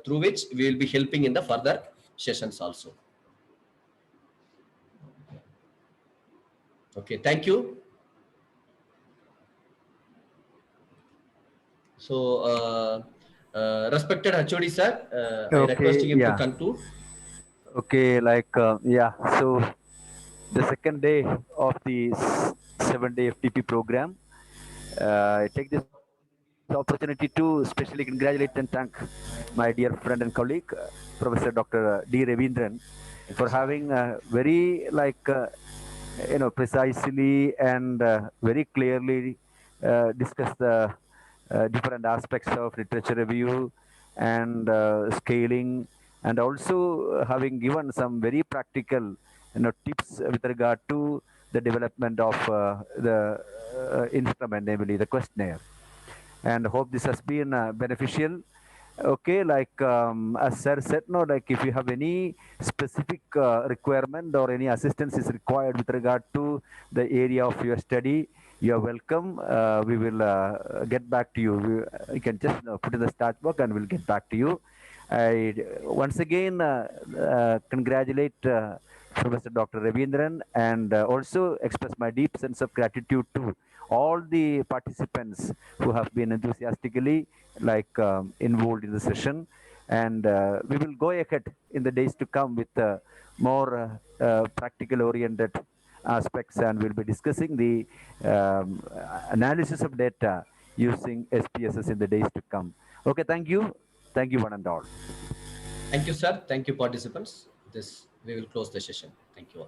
through which we will be helping in the further sessions also. Okay, thank you. So, respected HOD sir, I requesting him to conclude. Okay, so the second day of the 7-day FTP program, I take this opportunity to specially congratulate and thank my dear friend and colleague, Professor Dr. D. Ravindran, Thank you, for sir. having very precisely and very clearly discussed the different aspects of literature review and scaling, and also having given some very practical tips with regard to the development of the instrument, namely the questionnaire. And hope this has been beneficial. Okay, as sir said, no, like if you have any specific requirement or any assistance is required with regard to the area of your study, you are welcome. We will get back to you. You can just put in the start box and we'll get back to you. I once again congratulate Professor Dr. Ravindran, and also express my deep sense of gratitude to all the participants who have been enthusiastically involved in the session. And we will go ahead in the days to come with more practical oriented aspects, and we'll be discussing the analysis of data using SPSS in the days to come. Okay, thank you. Thank you, one and all. Thank you, sir. Thank you, participants. This we will close the session. Thank you all.